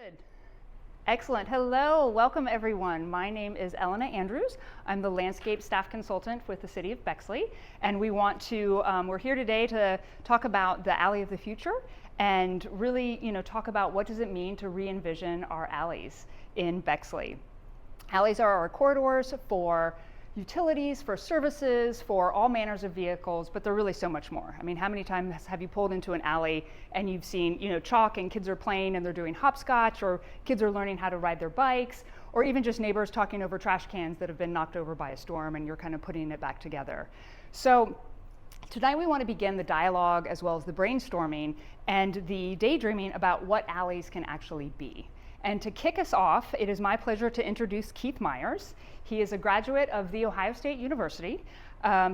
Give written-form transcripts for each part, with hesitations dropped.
Good. Excellent. Hello, welcome everyone. My name is Elena Andrews. I'm the landscape staff consultant with the city of Bexley, and we're here today to talk about the Alley of the Future and really, talk about what does it mean to re-envision our alleys in Bexley. Alleys are our corridors for utilities, for services, for all manners of vehicles, but they're really so much more. I mean, how many times have you pulled into an alley and you've seen, chalk and kids are playing and they're doing hopscotch, or kids are learning how to ride their bikes, or even just neighbors talking over trash cans that have been knocked over by a storm and you're kind of putting it back together. So tonight we want to begin the dialogue as well as the brainstorming and the daydreaming about what alleys can actually be. And to kick us off, it is my pleasure to introduce Keith Myers. He is a graduate of The Ohio State University.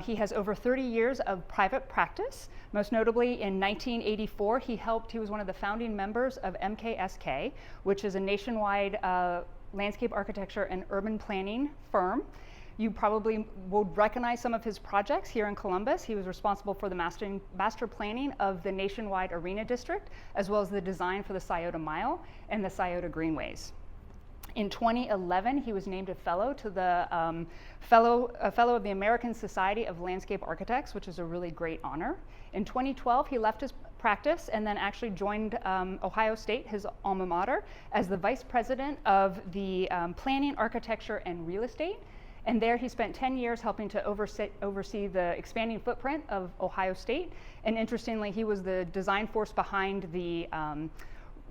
He has over 30 years of private practice. Most notably in 1984, he was one of the founding members of MKSK, which is a nationwide landscape architecture and urban planning firm. You probably would recognize some of his projects here in Columbus. He was responsible for the master planning of the nationwide arena district, as well as the design for the Scioto Mile and the Scioto Greenways. In 2011, he was named a fellow to the fellow of the American Society of Landscape Architects, which is a really great honor. In 2012, he left his practice and then actually joined Ohio State, his alma mater, as the vice president of the planning, architecture, and real estate. And there he spent 10 years helping to oversee the expanding footprint of Ohio State. And interestingly, he was the design force behind the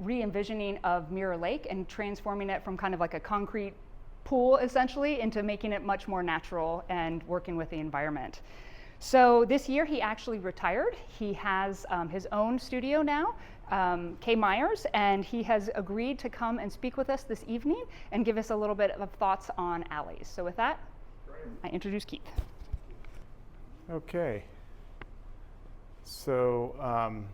re-envisioning of Mirror Lake and transforming it from kind of like a concrete pool, essentially, into making it much more natural and working with the environment. So this year he actually retired. He has his own studio now, K. Myers, and he has agreed to come and speak with us this evening and give us a little bit of thoughts on alleys. So with that, I introduce Keith. Okay. So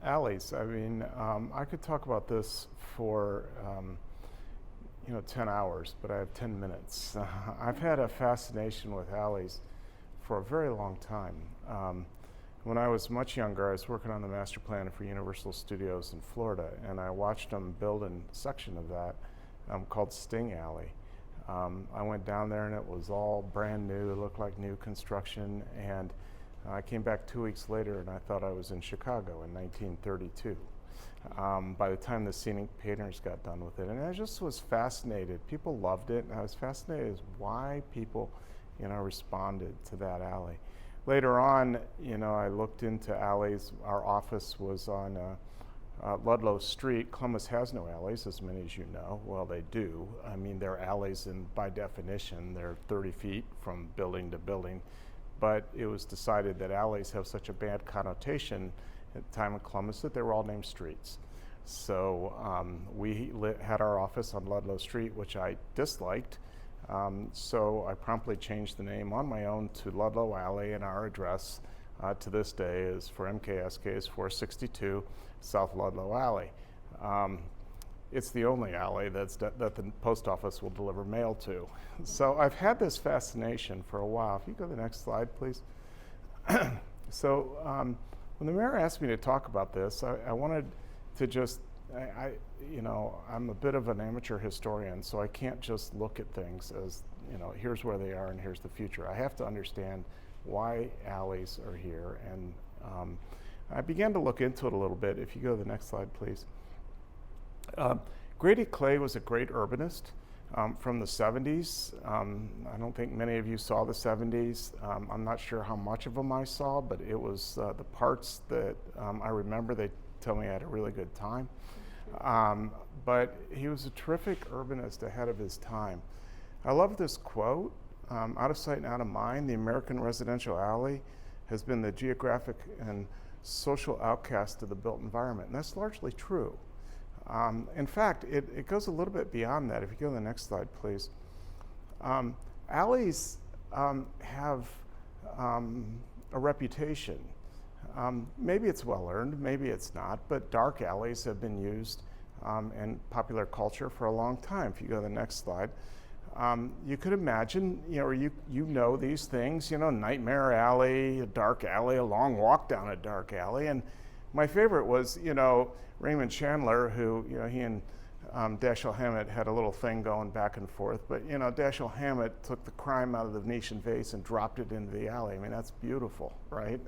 alleys, I could talk about this for 10 hours, but I have 10 minutes. I've had a fascination with alleys for a very long time. When I was much younger, I was working on the master plan for Universal Studios in Florida, and I watched them build a section of that called Sting Alley. I went down there and it was all brand new, it looked like new construction, and I came back 2 weeks later and I thought I was in Chicago in 1932. By the time the scenic painters got done with it, and I just was fascinated. People loved it, and I was fascinated as why people responded to that alley. Later on, I looked into alleys. Our office was on Ludlow Street. Columbus has no alleys, as many as you know. Well, they do. I mean, they're alleys, and by definition, they're 30 feet from building to building. But it was decided that alleys have such a bad connotation at the time of Columbus that they were all named streets. So we had our office on Ludlow Street, which I disliked. So I promptly changed the name on my own to Ludlow Alley, and our address to this day is for MKSK is 462 South Ludlow Alley. It's the only alley that the post office will deliver mail to. So I've had this fascination for a while. If you go to the next slide, please. So when the mayor asked me to talk about this, I wanted to just, I'm a bit of an amateur historian, so I can't just look at things as, here's where they are and here's the future. I have to understand why alleys are here, and I began to look into it a little bit. If you go to the next slide, please. Grady Clay was a great urbanist from the 70s. I don't think many of you saw the 70s. I'm not sure how much of them I saw, but it was the parts that I remember. They tell me I had a really good time. But he was a terrific urbanist ahead of his time. I love this quote, out of sight and out of mind, the American residential alley has been the geographic and social outcast of the built environment, and that's largely true. In fact, it goes a little bit beyond that. If you go to the next slide, please. Alleys have a reputation. Maybe it's well earned, maybe it's not, but dark alleys have been used in popular culture for a long time. If you go to the next slide, you could imagine, you know these things, Nightmare Alley, a dark alley, a long walk down a dark alley. And my favorite was, Raymond Chandler, who, he and Dashiell Hammett had a little thing going back and forth, but you know, Dashiell Hammett took the crime out of the Venetian vase and dropped it into the alley. I mean, that's beautiful, right?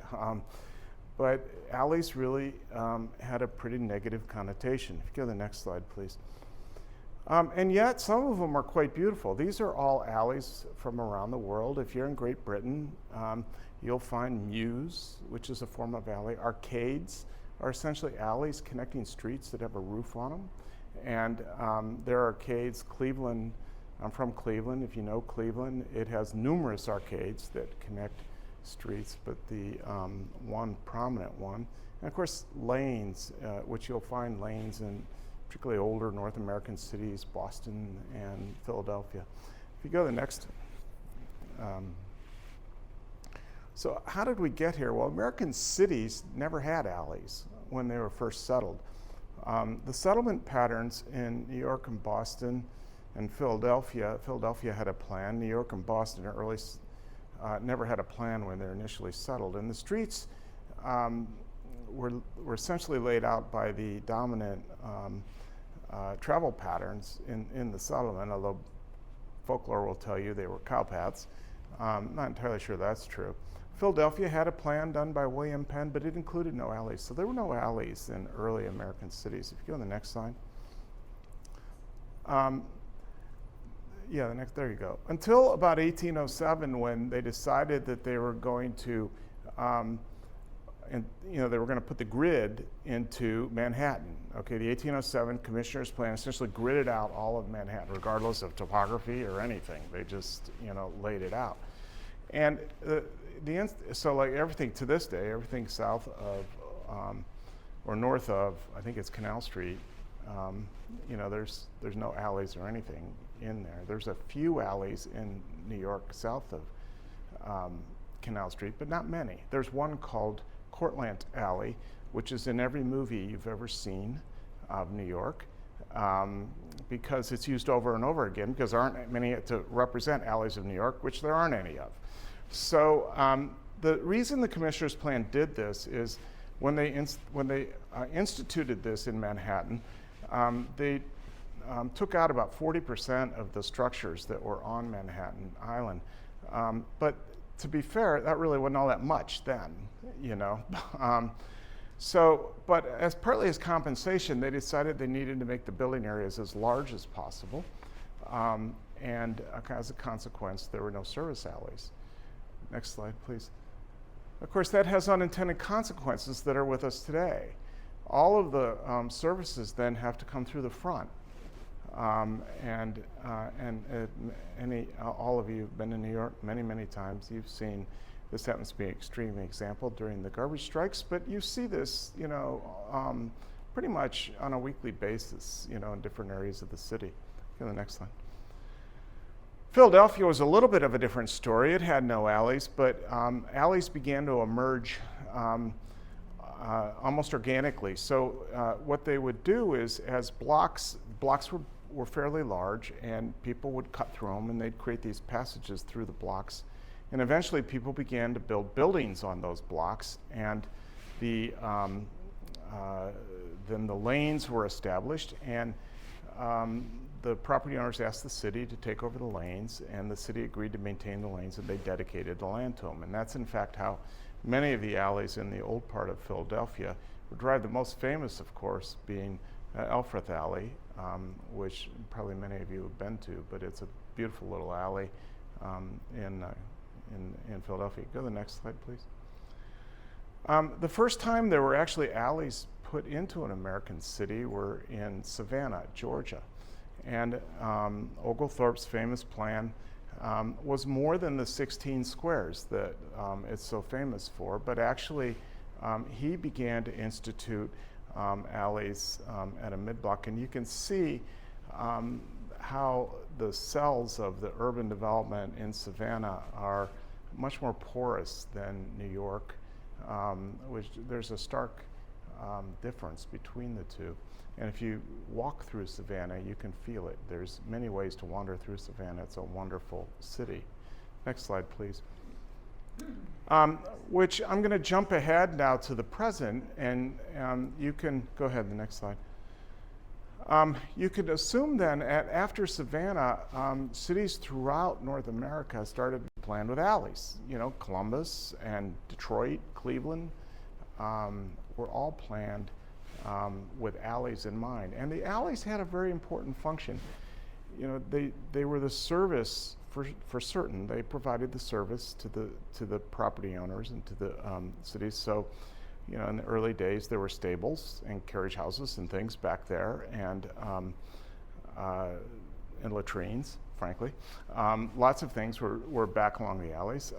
But alleys really had a pretty negative connotation. If you go to the next slide, please. And yet, some of them are quite beautiful. These are all alleys from around the world. If you're in Great Britain, you'll find mews, which is a form of alley. Arcades are essentially alleys connecting streets that have a roof on them. And there are arcades. Cleveland, I'm from Cleveland. If you know Cleveland, it has numerous arcades that connect streets, but the one prominent one, and of course lanes, which you'll find lanes in particularly older North American cities, Boston and Philadelphia. If you go to the next. So how did we get here? Well, American cities never had alleys when they were first settled. The settlement patterns in New York and Boston and Philadelphia had a plan. New York and Boston never had a plan when they were initially settled. And the streets were essentially laid out by the dominant travel patterns in the settlement, although folklore will tell you they were cow paths. Not entirely sure that's true. Philadelphia had a plan done by William Penn, but it included no alleys. So there were no alleys in early American cities. If you go to the next slide. There you go. Until about 1807, when they decided that they were going to, they were going to put the grid into Manhattan. Okay, the 1807 Commissioner's Plan essentially gridded out all of Manhattan, regardless of topography or anything. They just, laid it out. And so like everything to this day, everything south of or north of, I think it's Canal Street, there's no alleys or anything in there. There's a few alleys in New York south of Canal Street, but not many. There's one called Cortlandt Alley, which is in every movie you've ever seen of New York, because it's used over and over again, because there aren't many to represent alleys of New York, which there aren't any of. So the reason the Commissioner's Plan did this is when they instituted this in Manhattan, they took out about 40% of the structures that were on Manhattan Island. But to be fair, that really wasn't all that much then, but as partly as compensation, they decided they needed to make the building areas as large as possible. And as a consequence, there were no service alleys. Next slide, please. Of course, that has unintended consequences that are with us today. All of the services then have to come through the front. All of you have been in New York many, many times. You've seen this happens to be an extreme example during the garbage strikes, but you see this, pretty much on a weekly basis, in different areas of the city. Go to the next slide. Philadelphia was a little bit of a different story. It had no alleys, but alleys began to emerge almost organically. So what they would do is, as blocks were fairly large, and people would cut through them, and they'd create these passages through the blocks. And eventually people began to build buildings on those blocks, and then the lanes were established, and the property owners asked the city to take over the lanes, and the city agreed to maintain the lanes, and they dedicated the land to them. And that's in fact how many of the alleys in the old part of Philadelphia were derived. The most famous, of course, being Elfreth Alley, which probably many of you have been to, but it's a beautiful little alley in Philadelphia. Go to the next slide, please. The first time there were actually alleys put into an American city were in Savannah, Georgia. And Oglethorpe's famous plan was more than the 16 squares that it's so famous for, but actually he began to institute alleys at a mid-block. And you can see how the cells of the urban development in Savannah are much more porous than New York, which there's a stark difference between the two. And if you walk through Savannah, you can feel it. There's many ways to wander through Savannah. It's a wonderful city. Next slide, please. Which I'm going to jump ahead now to the present, and you can go ahead, the next slide. You could assume then, after Savannah, cities throughout North America started to be planned with alleys. You know, Columbus and Detroit, Cleveland, were all planned with alleys in mind. And the alleys had a very important function. You know, they were the service for certain. They provided the service to the property owners and to the cities. So, you know, in the early days, there were stables and carriage houses and things back there, and latrines, frankly. Lots of things were back along the alleys.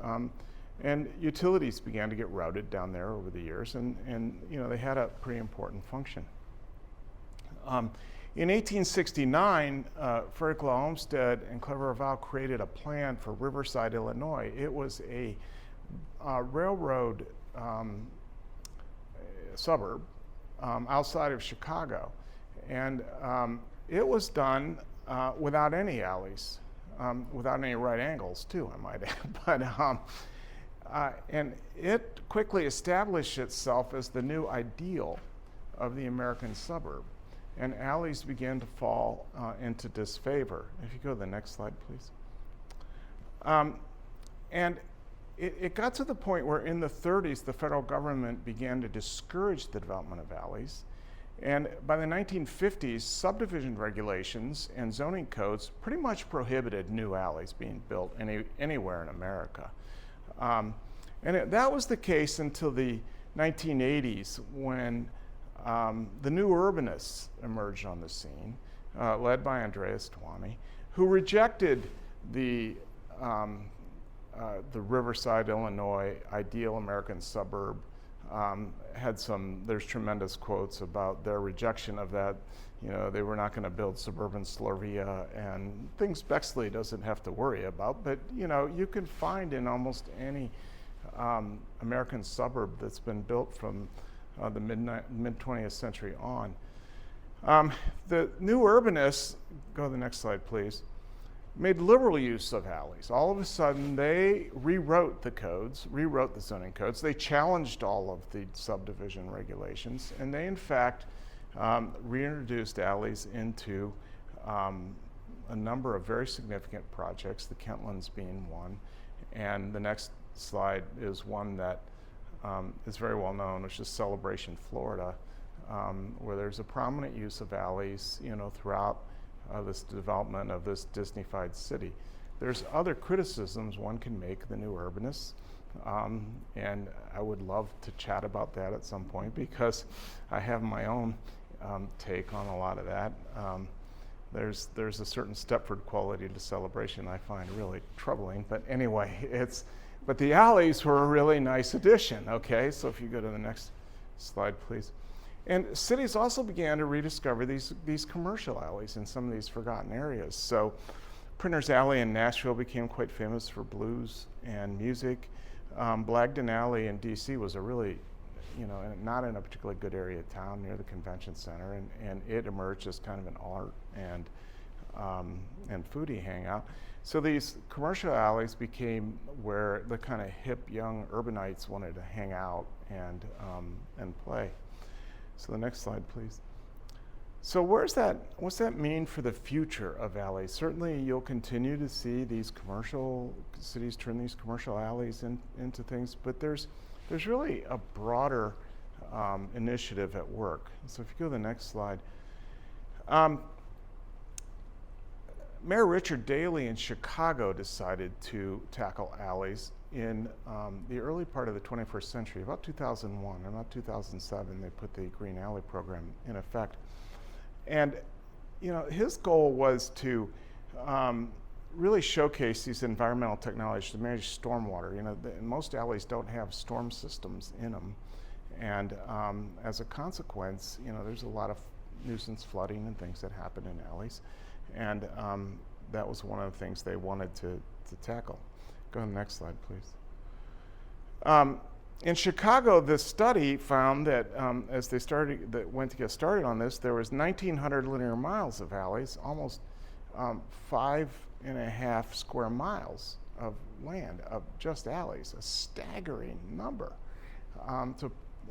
And utilities began to get routed down there over the years, and you know, they had a pretty important function. In 1869, Frederick Law Olmsted and Clever Val created a plan for Riverside, Illinois. It was a railroad suburb outside of Chicago, and it was done without any alleys, without any right angles too, I might add. And it quickly established itself as the new ideal of the American suburb, and alleys began to fall into disfavor. If you go to the next slide, please. And it got to the point where in the 30s, the federal government began to discourage the development of alleys. And by the 1950s, subdivision regulations and zoning codes pretty much prohibited new alleys being built anywhere in America. That was the case until the 1980s, when the new urbanists emerged on the scene, led by Andreas Twomey, who rejected the Riverside, Illinois ideal American suburb. There's tremendous quotes about their rejection of that. You know, they were not going to build suburban suburbia and things Bexley doesn't have to worry about. But, you know, you can find in almost any American suburb that's been built from the mid-20th century on. The new urbanists, go to the next slide, please, made liberal use of alleys. All of a sudden, they rewrote the zoning codes. They challenged all of the subdivision regulations, and they, in fact, reintroduced alleys into a number of very significant projects, the Kentlands being one. And the next slide is one that is very well known, which is Celebration, Florida, where there's a prominent use of alleys, you know, throughout this development of this Disney-fied city. There's other criticisms one can make the new urbanists, and I would love to chat about that at some point because I have my own take on a lot of that. There's a certain Stepford quality to Celebration I find really troubling, but anyway, but the alleys were a really nice addition, okay? So if you go to the next slide, please. And cities also began to rediscover these commercial alleys in some of these forgotten areas. So Printer's Alley in Nashville became quite famous for blues and music. Blagden Alley in DC was a really, you know, not in a particularly good area of town near the convention center, and it emerged as kind of an art and foodie hangout. So these commercial alleys became where the kind of hip young urbanites wanted to hang out and play. So the next slide, please. So what's that mean for the future of alleys? Certainly you'll continue to see these commercial cities turn these commercial alleys into things, but there's really a broader initiative at work. So if you go to the next slide. Mayor Richard Daley in Chicago decided to tackle alleys in the early part of the 21st century, about 2001, about 2007, they put the Green Alley program in effect. And, you know, his goal was to really showcase these environmental technologies to manage stormwater. You know, most alleys don't have storm systems in them. And as a consequence, you know, there's a lot of nuisance flooding and things that happen in alleys. And that was one of the things they wanted to tackle. Go to the next slide, please. In Chicago, this study found that as they went to get started on this, there was 1,900 linear miles of alleys, almost 5.5 square miles of land of just alleys, a staggering number. To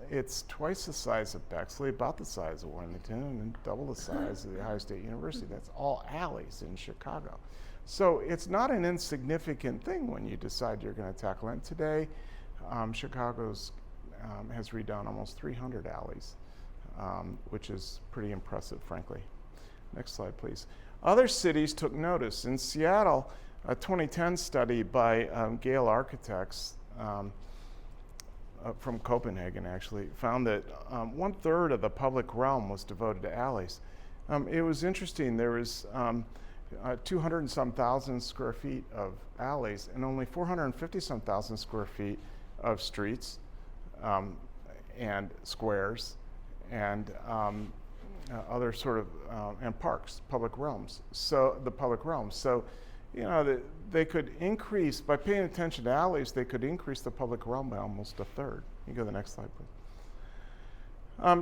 it's twice the size of Bexley, about the size of Wilmington, and double the size of the Ohio State University. That's all alleys in Chicago. So it's not an insignificant thing when you decide you're going to tackle it. Today, Chicago's has redone almost 300 alleys, which is pretty impressive, frankly. Next slide, please. Other cities took notice. In Seattle, a 2010 study by Gale Architects from Copenhagen actually found that 1/3 of the public realm was devoted to alleys. It was interesting. There was 200 and some thousand square feet of alleys and only 450 some thousand square feet of streets and squares and other sort of and parks, public realms. So the public realms. So, you know, they could increase by paying attention to alleys. They could increase the public realm by almost 1/3. You go to the next slide, please.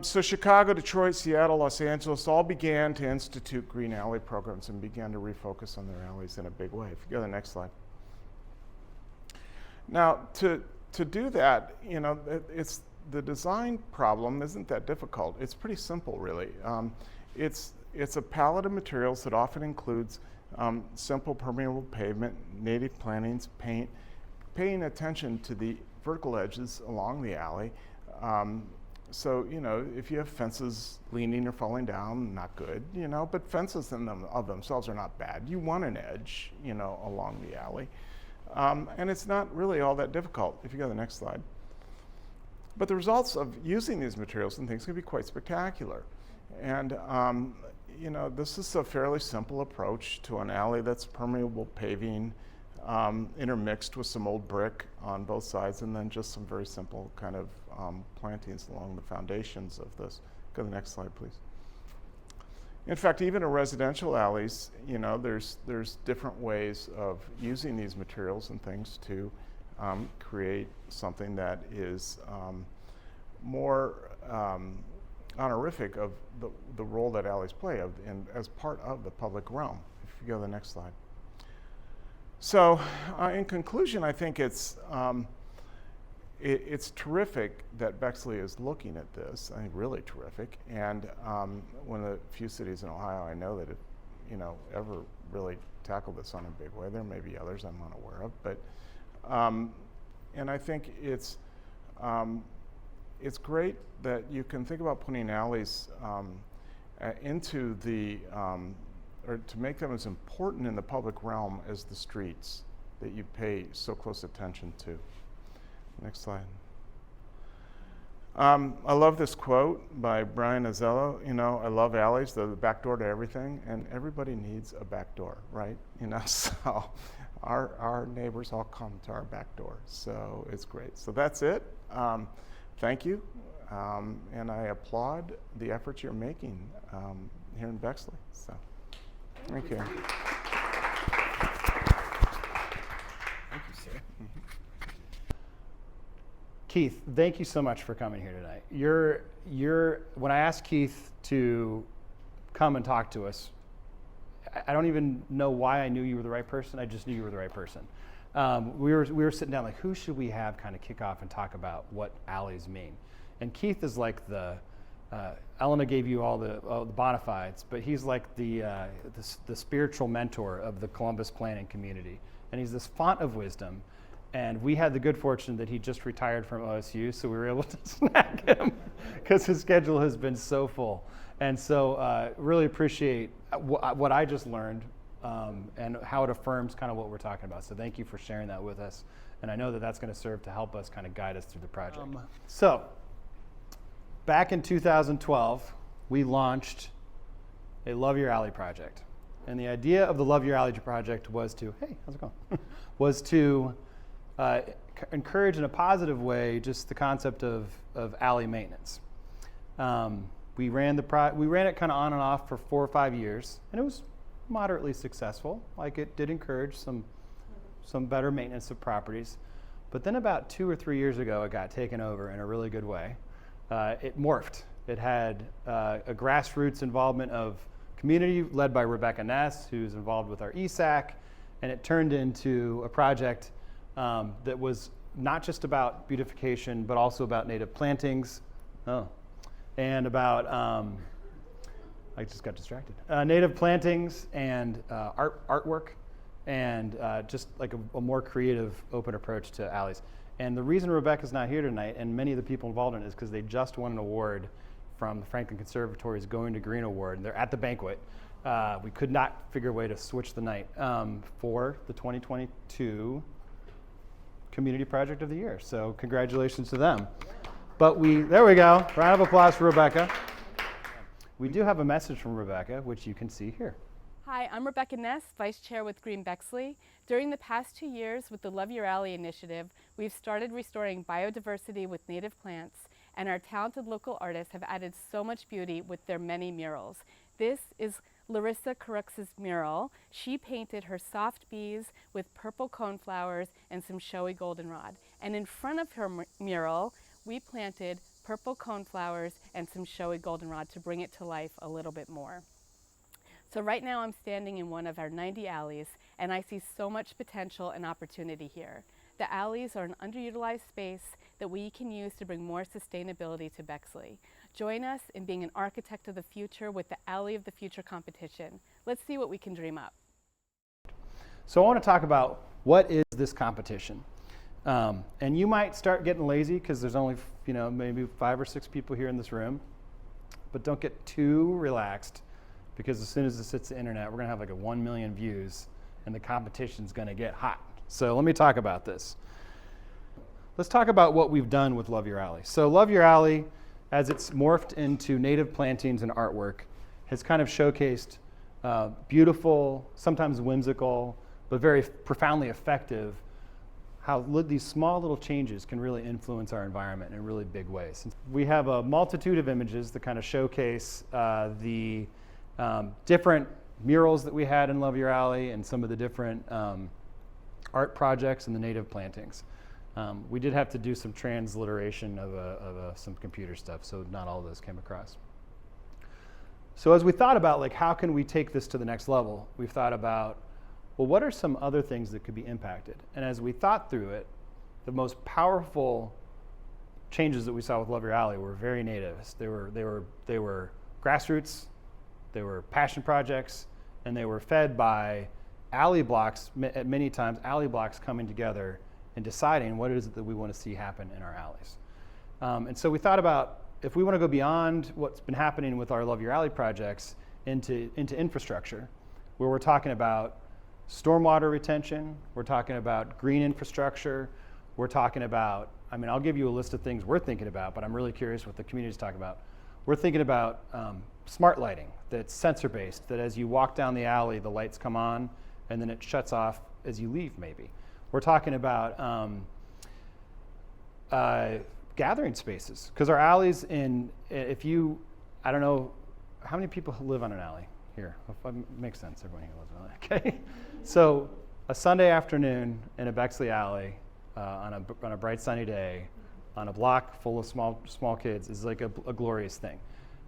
So Chicago, Detroit, Seattle, Los Angeles all began to institute green alley programs and began to refocus on their alleys in a big way. If you go to the next slide. Now, to do that, you know, it's the design problem isn't that difficult. It's pretty simple, really. It's a palette of materials that often includes simple permeable pavement, native plantings, paint, paying attention to the vertical edges along the alley. So, you know, if you have fences leaning or falling down, not good, you know, but fences in them of themselves are not bad. You want an edge, you know, along the alley. And it's not really all that difficult. If you go to the next slide. But the results of using these materials and things can be quite spectacular. And, you know, this is a fairly simple approach to an alley that's permeable paving, intermixed with some old brick on both sides, and then just some very simple kind of plantings along the foundations of this. Go to the next slide, please. In fact, even in residential alleys, you know, there's different ways of using these materials and things to create something that is more honorific of the role that alleys play as part of the public realm. If you go to the next slide. So, in conclusion, I think it's terrific that Bexley is looking at this. I think really terrific, and one of the few cities in Ohio I know that have, you know, ever really tackled this on a big way. There may be others I'm unaware of, but and I think it's great that you can think about putting alleys into the or to make them as important in the public realm as the streets that you pay so close attention to. Next slide. I love this quote by Brian Azello. You know, I love alleys, they're the back door to everything, and everybody needs a back door, right? You know, so our neighbors all come to our back door, so it's great. So that's it. Thank you, and I applaud the efforts you're making here in Bexley. So, thank you. Thank you, sir. Mm-hmm. Keith, thank you so much for coming here tonight. When I asked Keith to come and talk to us, I don't even know why I knew you were the right person. I just knew you were the right person. We were sitting down like, who should we have kind of kick off and talk about what alleys mean? And Keith is like Elena gave you all the bona fides, but he's like the spiritual mentor of the Columbus planning community. And he's this font of wisdom. And we had the good fortune that he just retired from OSU, so we were able to snag him because his schedule has been so full. And so really appreciate what I just learned and how it affirms kind of what we're talking about. So thank you for sharing that with us. And I know that that's going to serve to help us kind of guide us through the project. So back in 2012, we launched a Love Your Alley project. And the idea of the Love Your Alley project was to, hey, how's it going? was to encourage in a positive way just the concept of alley maintenance. We ran it kind of on and off for 4 or 5 years, and it was moderately successful. Like, it did encourage some better maintenance of properties. But then about 2 or 3 years ago, it got taken over in a really good way. It morphed. It had a grassroots involvement of community led by Rebecca Ness, who's involved with our ESAC, and it turned into a project that was not just about beautification, but also about native plantings, Oh, and about, I just got distracted. Native plantings and artwork, and just like a more creative, open approach to alleys. And the reason Rebecca's not here tonight, and many of the people involved in it, is because they just won an award from the Franklin Conservatory's Going to Green Award, and they're at the banquet. We could not figure a way to switch the night for the 2022 Community Project of the Year. So congratulations to them. But there we go. Round of applause for Rebecca. We do have a message from Rebecca, which you can see here. Hi, I'm Rebecca Ness, Vice Chair with Green Bexley. During the past 2 years with the Love Your Alley initiative, we've started restoring biodiversity with native plants, and our talented local artists have added so much beauty with their many murals. This is Larissa Carux's mural. She painted her soft bees with purple coneflowers and some showy goldenrod. And in front of her mural, we planted purple coneflowers and some showy goldenrod to bring it to life a little bit more. So right now I'm standing in one of our 90 alleys, and I see so much potential and opportunity here. The alleys are an underutilized space that we can use to bring more sustainability to Bexley. Join us in being an architect of the future with the Alley of the Future competition. Let's see what we can dream up. So I want to talk about what is this competition. And you might start getting lazy because there's only, maybe 5 or 6 people here in this room. But don't get too relaxed, because as soon as this hits the internet, we're going to have like 1 million views, and the competition's going to get hot. So let me talk about this. Let's talk about what we've done with Love Your Alley. So Love Your Alley, as it's morphed into native plantings and artwork, has kind of showcased beautiful, sometimes whimsical, but very profoundly effective, how these small little changes can really influence our environment in really big ways. We have a multitude of images that kind of showcase the different murals that we had in Love Your Alley and some of the different art projects and the native plantings. We did have to do some transliteration of some computer stuff, so not all of those came across. So as we thought about like how can we take this to the next level, we've thought about, well, what are some other things that could be impacted? And as we thought through it, the most powerful changes that we saw with Love Your Alley were very natives. They were grassroots, they were passion projects, and they were fed by alley blocks, at many times alley blocks coming together and deciding what it is that we want to see happen in our alleys. And so we thought about, if we want to go beyond what's been happening with our Love Your Alley projects into infrastructure, where we're talking about stormwater retention, we're talking about green infrastructure, we're talking about, I'll give you a list of things we're thinking about, but I'm really curious what the community's talking about. We're thinking about smart lighting that's sensor-based, that as you walk down the alley, the lights come on, and then it shuts off as you leave, maybe. We're talking about gathering spaces, because our alleys I don't know, how many people live on an alley here? Makes sense, everyone here lives on an alley, okay? So a Sunday afternoon in a Bexley alley on a bright sunny day, on a block full of small kids is like a glorious thing.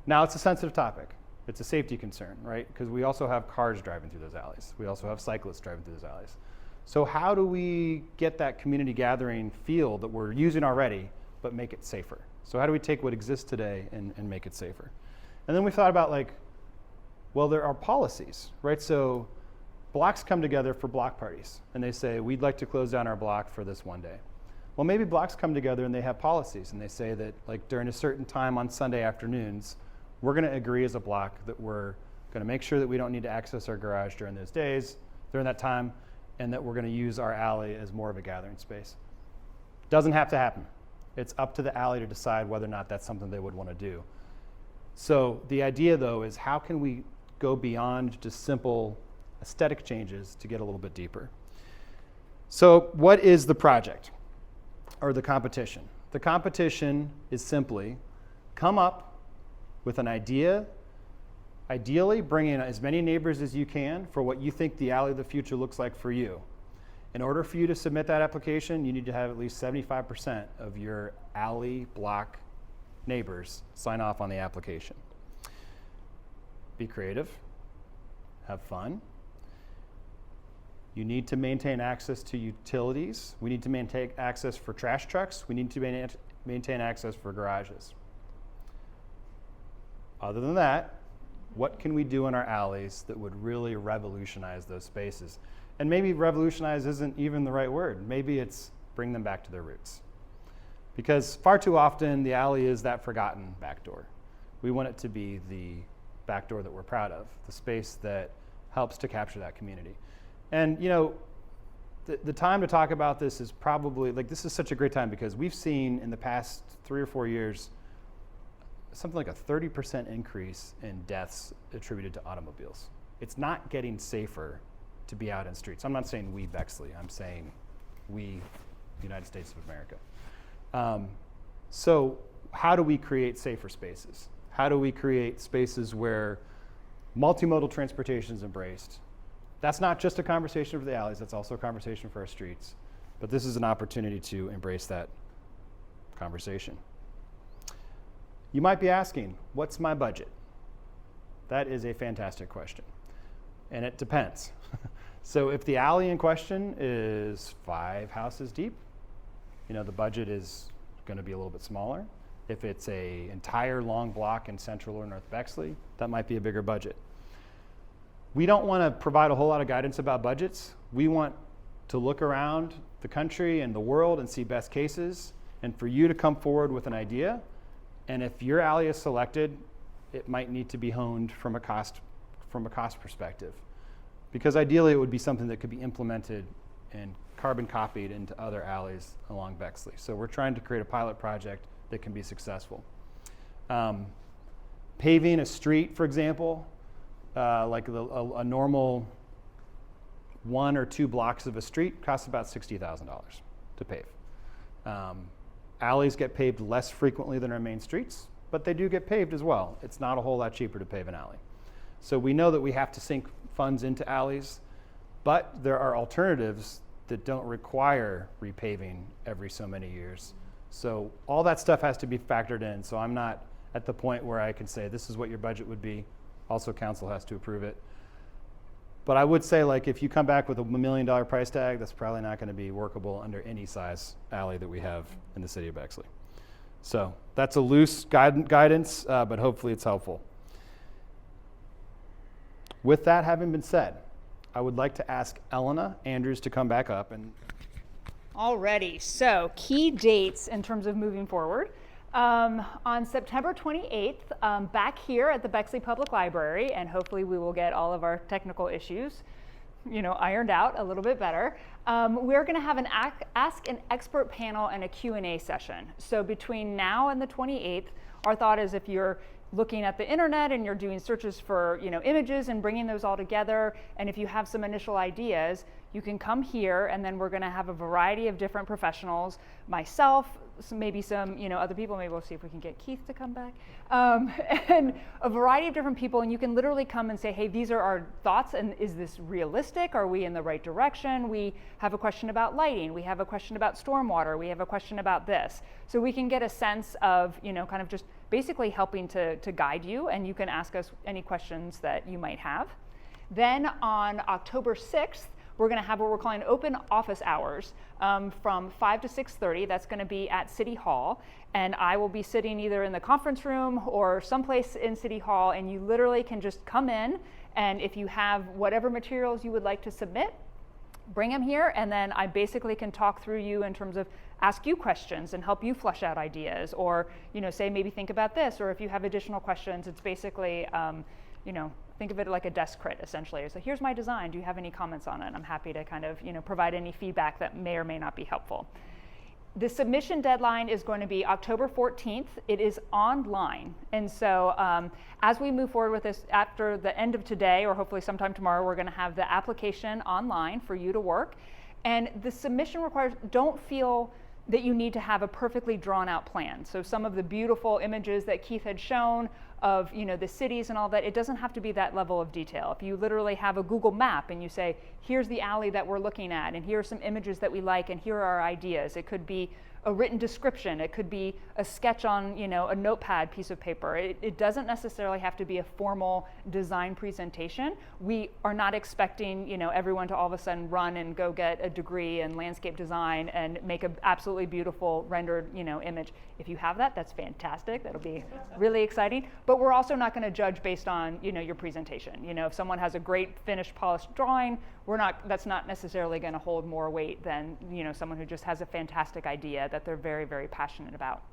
Now it's a sensitive topic. It's a safety concern, right? Because we also have cars driving through those alleys. We also have cyclists driving through those alleys. So how do we get that community gathering feel that we're using already, but make it safer? So how do we take what exists today and make it safer? And then we thought about there are policies, right? So blocks come together for block parties, and they say, we'd like to close down our block for this one day. Well, maybe blocks come together and they have policies, and they say that during a certain time on Sunday afternoons, we're going to agree as a block that we're going to make sure that we don't need to access our garage during those days, during that time, and that we're going to use our alley as more of a gathering space. Doesn't have to happen. It's up to the alley to decide whether or not that's something they would want to do. So the idea, though, is how can we go beyond just simple aesthetic changes to get a little bit deeper? So what is the project or the competition? The competition is simply come up with an idea, ideally bring in as many neighbors as you can for what you think the alley of the future looks like for you. In order for you to submit that application, you need to have at least 75% of your alley block neighbors sign off on the application. Be creative, have fun. You need to maintain access to utilities. We need to maintain access for trash trucks. We need to maintain access for garages. Other than that, what can we do in our alleys that would really revolutionize those spaces? And maybe revolutionize isn't even the right word. Maybe it's bring them back to their roots. Because far too often, the alley is that forgotten back door. We want it to be the back door that we're proud of, the space that helps to capture that community. And you know, the time to talk about this is probably, like, this is such a great time because we've seen in the past 3 or 4 years something like a 30% increase in deaths attributed to automobiles. It's not getting safer to be out in streets. I'm not saying we Bexley, I'm saying we, United States of America. So how do we create safer spaces? How do we create spaces where multimodal transportation is embraced? That's not just a conversation for the alleys, that's also a conversation for our streets. But this is an opportunity to embrace that conversation. You might be asking, what's my budget? That is a fantastic question. And it depends. So if the alley in question is 5 houses deep, you know, the budget is going to be a little bit smaller. If it's an entire long block in Central or North Bexley, that might be a bigger budget. We don't want to provide a whole lot of guidance about budgets. We want to look around the country and the world and see best cases, and for you to come forward with an idea. And if your alley is selected, it might need to be honed from a cost perspective. Because ideally it would be something that could be implemented and carbon copied into other alleys along Bexley. So we're trying to create a pilot project that can be successful. Paving a street, for example, like a normal 1 or 2 blocks of a street costs about $60,000 to pave. Alleys get paved less frequently than our main streets, but they do get paved as well. It's not a whole lot cheaper to pave an alley. So we know that we have to sink funds into alleys, but there are alternatives that don't require repaving every so many years. So all that stuff has to be factored in. So I'm not at the point where I can say this is what your budget would be. Also, council has to approve it. But I would say, like, if you come back with a $1 million price tag, that's probably not going to be workable under any size alley that we have in the city of Bexley. So that's a loose guidance, but hopefully it's helpful. With that having been said, I would like to ask Elena Andrews to come back up. And Alrighty, so key dates in terms of moving forward. On September 28th, back here at the Bexley Public Library, and hopefully we will get all of our technical issues, you know, ironed out a little bit better. We're going to have an Ask an Expert panel and a Q&A session. So between now and the 28th, our thought is if you're looking at the internet and you're doing searches for, you know, images and bringing those all together, and if you have some initial ideas, you can come here, and then we're going to have a variety of different professionals, myself, maybe some, you know, other people. Maybe we'll see if we can get Keith to come back, and a variety of different people. And you can literally come and say, hey, these are our thoughts, and is this realistic? Are we in the right direction? We have a question about lighting. We have a question about stormwater. We have a question about this. So we can get a sense of, you know, kind of just basically helping to guide you, and you can ask us any questions that you might have. Then on October 6th, we're going to have what we're calling open office hours from 5 to 6:30. That's going to be at City Hall. And I will be sitting either in the conference room or someplace in City Hall. And you literally can just come in. And if you have whatever materials you would like to submit, bring them here. And then I basically can talk through you in terms of ask you questions and help you flesh out ideas. Or, you know, say maybe think about this. Or if you have additional questions, it's basically, you know, think of it like a desk crit, essentially. So here's my design. Do you have any comments on it? I'm happy to kind of, you know, provide any feedback that may or may not be helpful. The submission deadline is going to be October 14th. It is online. And so as we move forward with this after the end of today, or hopefully sometime tomorrow, we're going to have the application online for you to work. And the submission requires, don't feel that you need to have a perfectly drawn out plan. So some of the beautiful images that Keith had shown of, you know, the cities and all that, it doesn't have to be that level of detail. If you literally have a Google map and you say, here's the alley that we're looking at, and here are some images that we like, and here are our ideas. It could be a written description. It could be a sketch on, you know, a notepad piece of paper. It doesn't necessarily have to be a formal design presentation. We are not expecting, you know, everyone to all of a sudden run and go get a degree in landscape design and make an absolutely beautiful rendered, you know, image. If you have that, that's fantastic. That'll be really exciting. but we're also not going to judge based on, you know, your presentation. You know, if someone has a great finished polished drawing, that's not necessarily going to hold more weight than, you know, someone who just has a fantastic idea that they're very, very passionate about.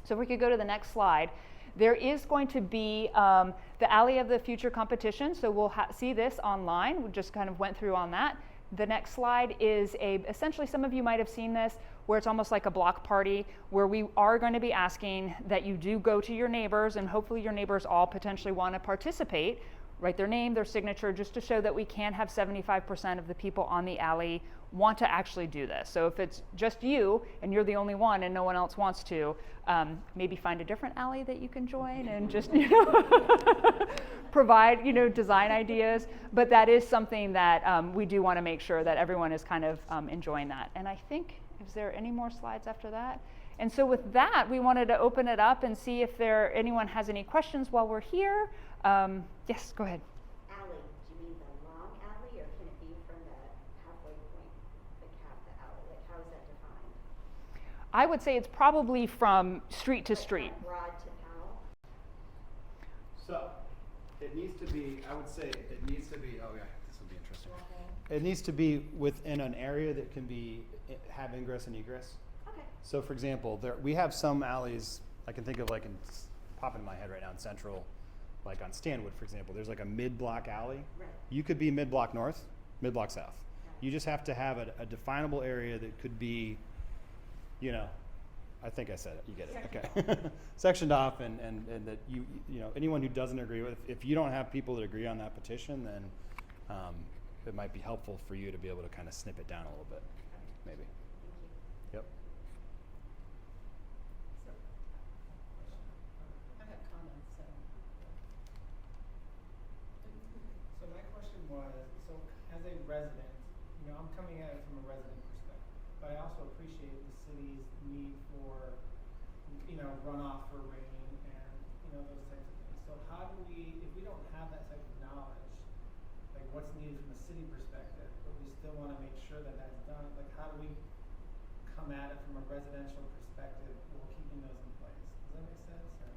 So if we could go to the next slide. There is going to be the Alley of the Future competition, so we'll see this online. We just kind of went through on that. The next slide is essentially, some of you might have seen this, where it's almost like a block party, where we are going to be asking that you do go to your neighbors, and hopefully your neighbors all potentially want to participate, write their name, their signature, just to show that we can have 75% of the people on the alley want to actually do this. So if it's just you and you're the only one and no one else wants to, maybe find a different alley that you can join and just, you know, provide, you know, design ideas. But that is something that we do want to make sure that everyone is kind of enjoying that. And I think, is there any more slides after that? And so with that, we wanted to open it up and see if anyone has any questions while we're here. Yes, go ahead. Alley, do you mean the long alley, or can it be from the halfway point, the alley? Like, how is that defined? I would say it's probably from street to street. Broad to Powell? So it needs to be, I would say it needs to be, oh yeah, this would be interesting. Okay. It needs to be within an area that can have ingress and egress. Okay. So for example, we have some alleys I can think of, like, pop in my head right now in Central, like on Stanwood, for example. There's like a mid-block alley. Right. You could be mid-block north, mid-block south. You just have to have a definable area that could be, you know, I think I said it, you get it, okay. Sectioned off, and that you know, anyone who doesn't agree with, if you don't have people that agree on that petition, then it might be helpful for you to be able to kind of snip it down a little bit, maybe. Yep. I have comments. So my question was, so as a resident, you know, I'm coming at it from a resident perspective, but I also appreciate the city's need for, you know, runoff for rain and, you know, those types of things. So how do we, if we don't have that type of knowledge, like what's needed from a city perspective, but we still want to make sure that that's done, like how do we come at it from a residential perspective while keeping those in place? Does that make sense? Or?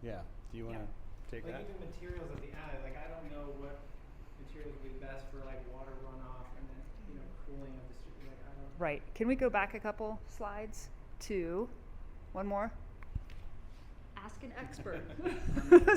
Yeah, do you want to take Like that? even materials of the alley, like I don't know what materials would be best for like water runoff and then, you know, cooling of the street, like I don't. Right. Can we go back a couple slides to one more? Ask an expert.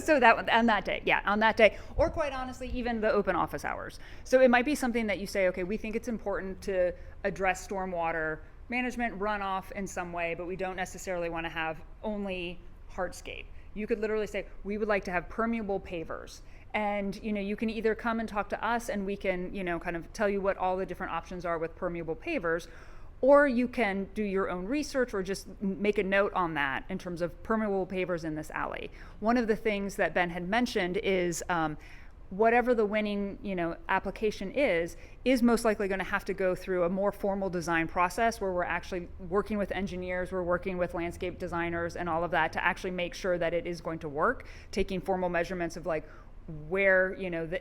So that one, on that day, yeah, on that day, or quite honestly, even the open office hours. So it might be something that you say, okay, we think it's important to address stormwater management, runoff in some way, but we don't necessarily want to have only hardscape. You could literally say, we would like to have permeable pavers. And, you know, you can either come and talk to us and we can, you know, kind of tell you what all the different options are with permeable pavers, or you can do your own research or just make a note on that in terms of permeable pavers in this alley. One of the things that Ben had mentioned is whatever the winning, you know, application is most likely going to have to go through a more formal design process where we're actually working with engineers, we're working with landscape designers and all of that to actually make sure that it is going to work, taking formal measurements of like where, you know, the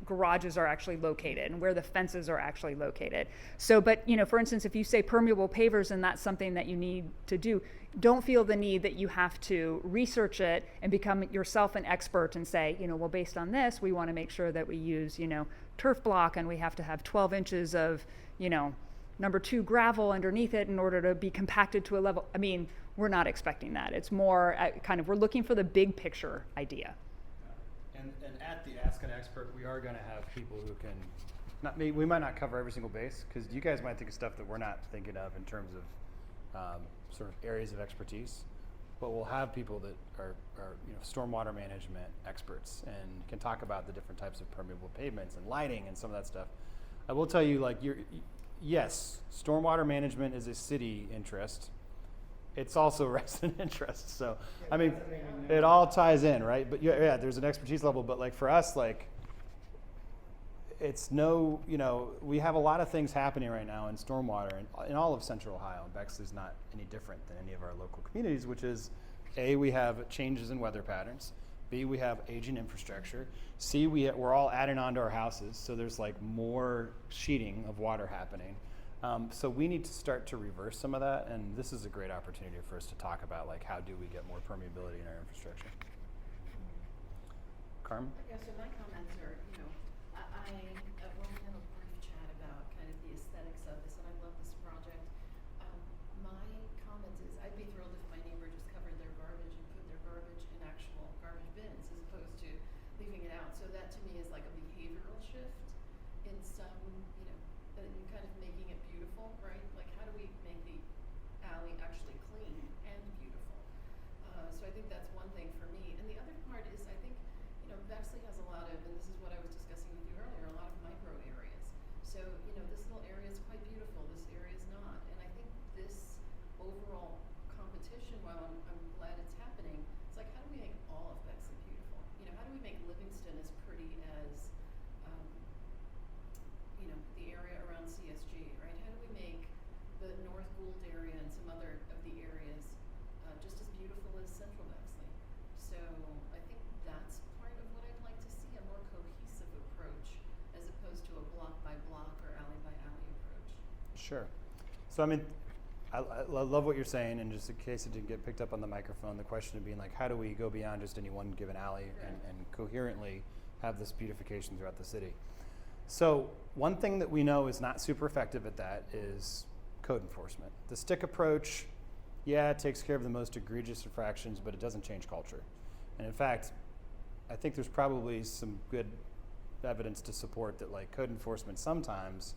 garages are actually located and where the fences are actually located. So, but, you know, for instance, if you say permeable pavers and that's something that you need to do, don't feel the need that you have to research it and become yourself an expert and say, you know, well, based on this, we want to make sure that we use, you know, turf block and we have to have 12 inches of, you know, number 2 gravel underneath it in order to be compacted to a level. I mean, we're not expecting that. It's more kind of, we're looking for the big picture idea. And at the Ask an Expert, we are going to have people who can, we might not cover every single base, because you guys might think of stuff that we're not thinking of in terms of sort of areas of expertise, but we'll have people that are you know, stormwater management experts and can talk about the different types of permeable pavements and lighting and some of that stuff. I will tell you, like, yes, stormwater management is a city interest. It's also resident interest. So, yeah, I mean, it all ties in, right? But yeah, there's an expertise level, but like for us, like, it's no, you know, we have a lot of things happening right now in stormwater in all of Central Ohio, and Bexley's not any different than any of our local communities, which is, A, we have changes in weather patterns, B, we have aging infrastructure, C, we're all adding on to our houses, so there's like more sheeting of water happening. So we need to start to reverse some of that, and this is a great opportunity for us to talk about, like, how do we get more permeability in our infrastructure. Carmen? Yeah, so my comments are, when we had a brief chat about kind of the aesthetics of this, and I love this project. My comment is, I'd be thrilled if my neighbor just covered their garbage and put their garbage in actual garbage bins as opposed to leaving it out. So that to me is like a behavioral shift in some, that you're kind of making it beautiful, right? Like how do we make the alley actually clean and beautiful? So I think that's one thing for me. And the other part is, I think, Bexley has a lot of, and this is what I was discussing with you earlier, a lot of micro areas. So, this little area is quite beautiful, this area is not. And I think this overall competition, while I'm glad it's happening, it's like, how do we make all of Bexley beautiful? How do we make Livingston as pretty as, the area around CSG, right? How do we make the North Gould area and some other of the areas just as beautiful as Central Bexley? So I think that's part of what I'd like to see, a more cohesive approach as opposed to a block by block or alley by alley approach. Sure. So I mean, I love what you're saying, and just in case it didn't get picked up on the microphone, the question of being like, how do we go beyond just any one given alley and coherently have this beautification throughout the city? So one thing that we know is not super effective at that is code enforcement. The stick approach, yeah, it takes care of the most egregious infractions, but it doesn't change culture. And in fact, I think there's probably some good evidence to support that like code enforcement sometimes,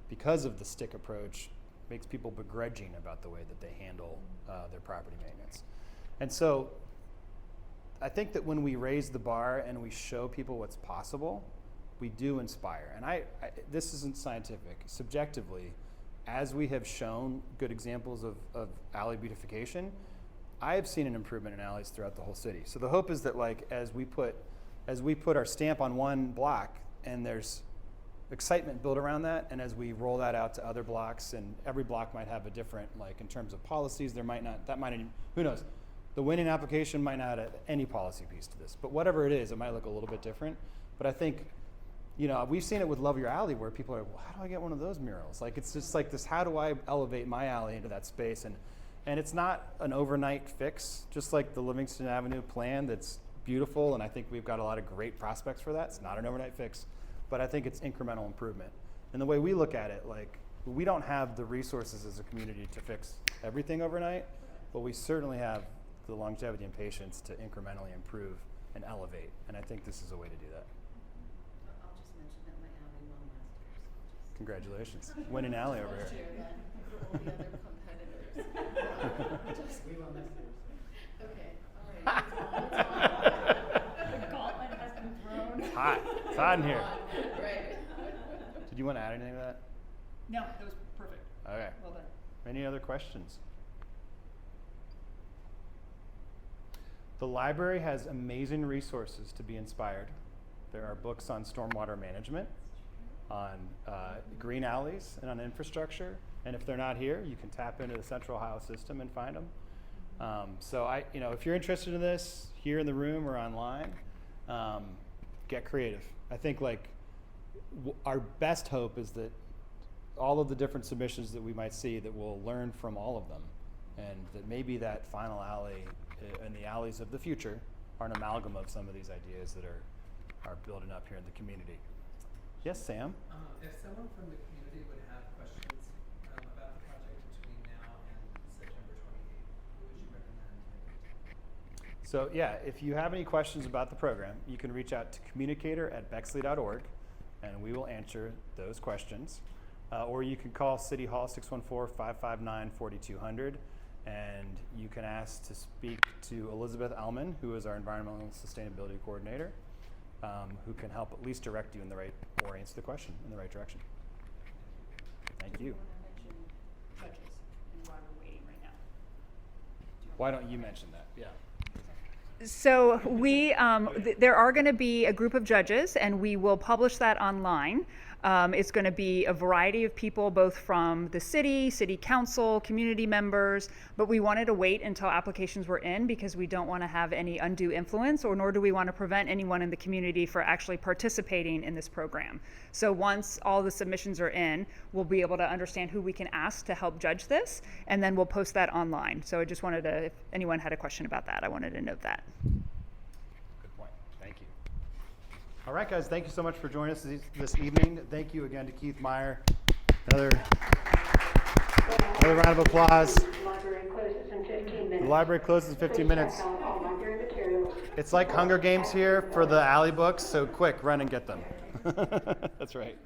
because of the stick approach, makes people begrudging about the way that they handle their property maintenance. And so I think that when we raise the bar and we show people what's possible, we do inspire. And I this isn't scientific. Subjectively, as we have shown good examples of alley beautification, I have seen an improvement in alleys throughout the whole city. So the hope is that like as we put our stamp on one block and there's excitement built around that, and as we roll that out to other blocks, and every block might have a different, like in terms of policies, there might not, that might, who knows? The winning application might not have any policy piece to this, but whatever it is, it might look a little bit different. But I think, we've seen it with Love Your Alley where people are, well, how do I get one of those murals? Like, it's just like this, how do I elevate my alley into that space? And it's not an overnight fix, just like the Livingston Avenue plan that's beautiful, and I think we've got a lot of great prospects for that. It's not an overnight fix, but I think it's incremental improvement. And the way we look at it, like, we don't have the resources as a community to fix everything overnight, but we certainly have the longevity and patience to incrementally improve and elevate, and I think this is a way to do that. I'll just mention that my alley won last year, so Congratulations. Winning alley over I'll here. share that for all the other competitors. Just- We will next year. Okay, all right. The gauntlet has been thrown. It's hot. It's hot in here. Right. Did you want to add anything to that? No, that was perfect. Okay. Well done. Any other questions? The library has amazing resources to be inspired. There are books on stormwater management, on green alleys, and on infrastructure. And if they're not here, you can tap into the Central Ohio system and find them. So if you're interested in this, here in the room or online, get creative. I think our best hope is that all of the different submissions that we might see, that we'll learn from all of them, and that maybe that final alley and the alleys of the future are an amalgam of some of these ideas that are building up here in the community. Yes, Sam? If someone from the community would have questions about the project between now and September 28th, who would you recommend? So yeah, if you have any questions about the program, you can reach out to communicator@bexley.org, and we will answer those questions. Or you can call City Hall 614-559-4200, and you can ask to speak to Elizabeth Ellman, who is our Environmental Sustainability Coordinator, who can help at least direct you in the right, or answer the question in the right direction. Thank you. I want to mention judges and why we're waiting right now. Why don't you mention that? Yeah. So there are going to be a group of judges, and we will publish that online. It's going to be a variety of people, both from the city council, community members, but we wanted to wait until applications were in because we don't want to have any undue influence, or nor do we want to prevent anyone in the community for actually participating in this program. So once all the submissions are in, we'll be able to understand who we can ask to help judge this, and then we'll post that online. So I just wanted to, if anyone had a question about that, I wanted to note that. Good point. Thank you. All right, guys, thank you so much for joining us this evening. Thank you again to Keith Meyer. Another round of applause. The library closes in 15 minutes. It's like Hunger Games here for the alley books, so quick, run and get them. That's right.